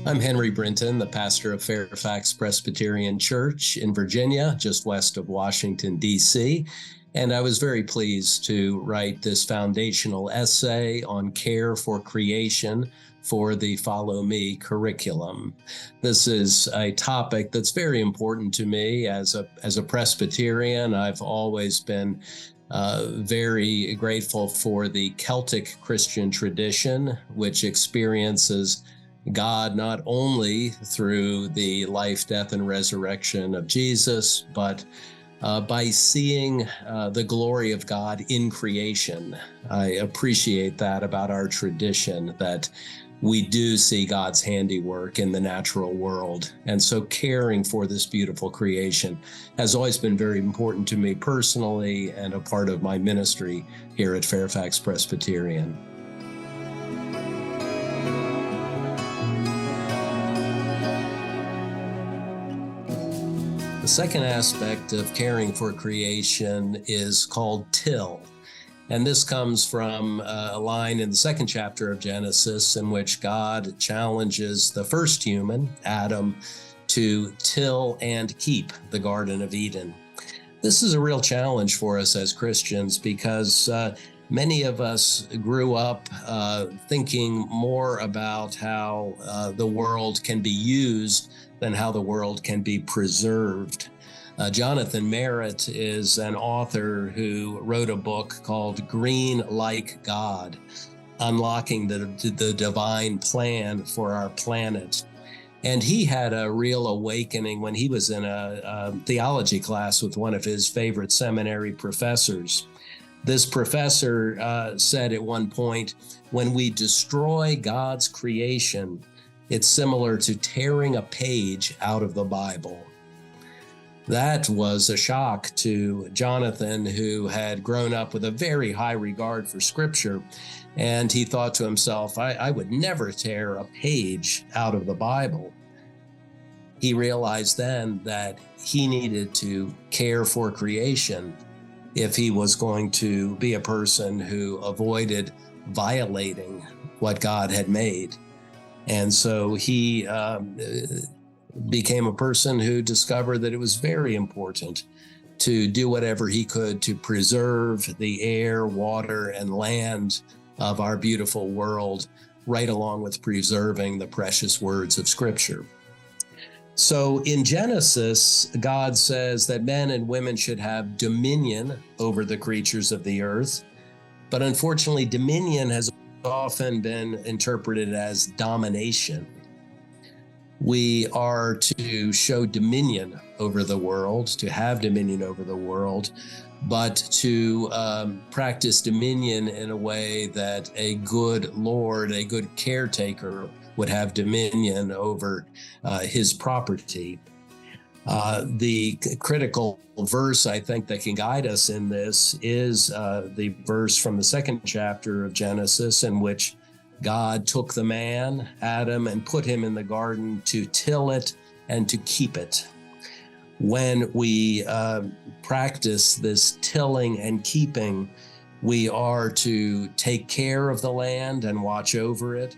I'm Henry Brinton, the pastor of Fairfax Presbyterian Church in Virginia, just west of Washington, D.C., and I was very pleased to write this foundational essay on care for creation for the Follow Me curriculum. This is a topic that's very important to me as a Presbyterian. I've always been very grateful for the Celtic Christian tradition, which experiences God not only through the life, death, and resurrection of Jesus, but by seeing the glory of God in creation. I appreciate that about our tradition, that we do see God's handiwork in the natural world. And so caring for this beautiful creation has always been very important to me personally and a part of my ministry here at Fairfax Presbyterian. The second aspect of caring for creation is called till. And this comes from a line in the second chapter of Genesis in which God challenges the first human, Adam, to till and keep the Garden of Eden. This is a real challenge for us as Christians because many of us grew up thinking more about how the world can be used than how the world can be preserved. Jonathan Merritt is an author who wrote a book called Green Like God, Unlocking the Divine Plan for Our Planet. And he had a real awakening when he was in a theology class with one of his favorite seminary professors. This professor said at one point, when we destroy God's creation, it's similar to tearing a page out of the Bible. That was a shock to Jonathan, who had grown up with a very high regard for Scripture. And he thought to himself, I would never tear a page out of the Bible. He realized then that he needed to care for creation if he was going to be a person who avoided violating what God had made. And so he became a person who discovered that it was very important to do whatever he could to preserve the air, water, and land of our beautiful world, right along with preserving the precious words of Scripture. So in Genesis, God says that men and women should have dominion over the creatures of the earth. But unfortunately, dominion has often been interpreted as domination. We are to show dominion over the world, to have dominion over the world, but to practice dominion in a way that a good Lord, a good caretaker would have dominion over his property. The critical verse, I think, that can guide us in this is the verse from the second chapter of Genesis, in which God took the man, Adam, and put him in the garden to till it and to keep it. When we practice this tilling and keeping, we are to take care of the land and watch over it.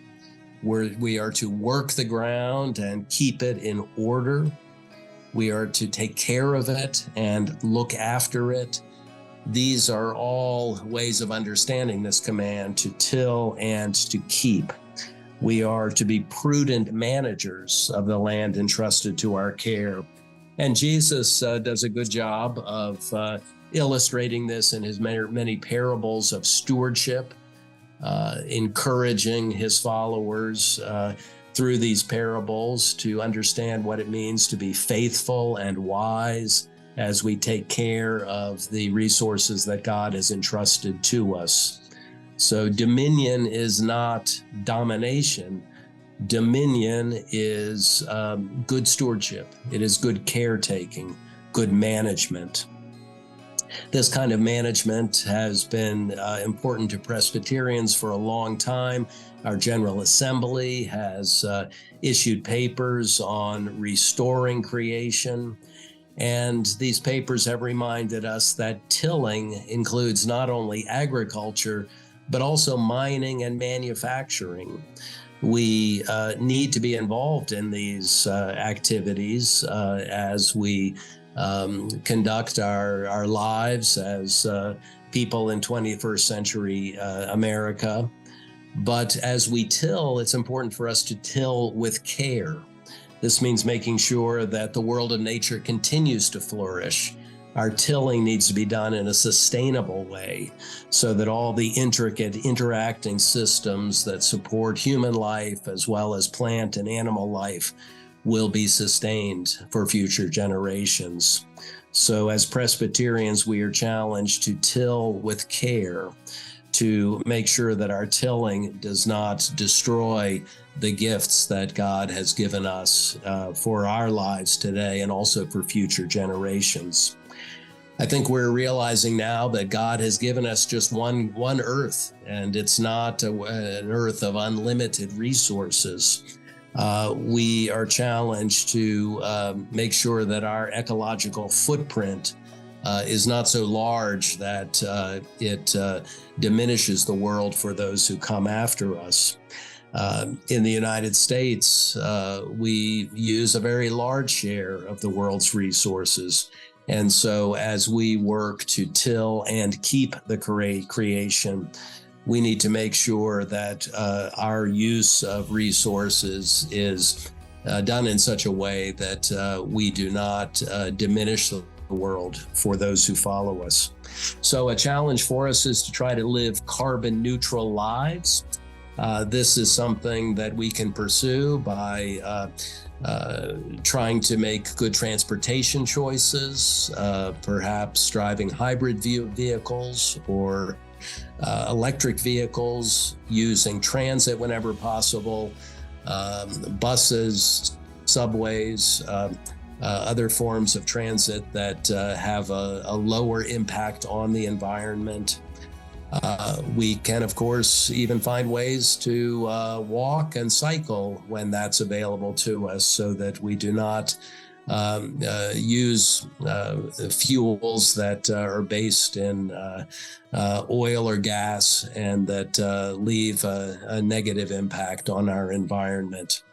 We are to work the ground and keep it in order. We are to take care of it and look after it. These are all ways of understanding this command to till and to keep. We are to be prudent managers of the land entrusted to our care. And Jesus does a good job of illustrating this in his many parables of stewardship, encouraging his followers through these parables to understand what it means to be faithful and wise as we take care of the resources that God has entrusted to us. So dominion is not domination. Dominion is good stewardship. It is good caretaking, good management. This kind of management has been important to Presbyterians for a long time. Our General Assembly has issued papers on restoring creation. And these papers have reminded us that tilling includes not only agriculture, but also mining and manufacturing. we need to be involved in these activities as we conduct our lives as people in 21st century America. But as we till, it's important for us to till with care. This means making sure that the world of nature continues to flourish. Our tilling needs to be done in a sustainable way so that all the intricate interacting systems that support human life as well as plant and animal life will be sustained for future generations. So as Presbyterians, we are challenged to till with care, to make sure that our tilling does not destroy the gifts that God has given us for our lives today and also for future generations. I think we're realizing now that God has given us just one earth, and it's not an earth of unlimited resources. We are challenged to make sure that our ecological footprint is not so large that it diminishes the world for those who come after us. In the United States, we use a very large share of the world's resources. And so as we work to till and keep the creation, we need to make sure that our use of resources is done in such a way that we do not diminish the world for those who follow us. So a challenge for us is to try to live carbon neutral lives. This is something that we can pursue by trying to make good transportation choices, perhaps driving hybrid vehicles or electric vehicles, using transit whenever possible, buses, subways, other forms of transit that have a lower impact on the environment. We can, of course, even find ways to walk and cycle when that's available to us so that we do not use fuels that are based in oil or gas and that leave a negative impact on our environment.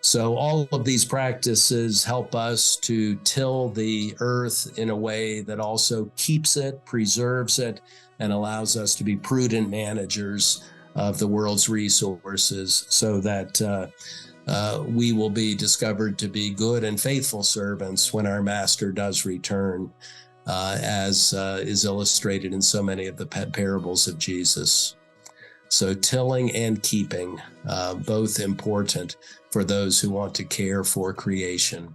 So all of these practices help us to till the earth in a way that also keeps it, preserves it, and allows us to be prudent managers of the world's resources so that we will be discovered to be good and faithful servants when our master does return, as is illustrated in so many of the parables of Jesus. So tilling and keeping, both important for those who want to care for creation.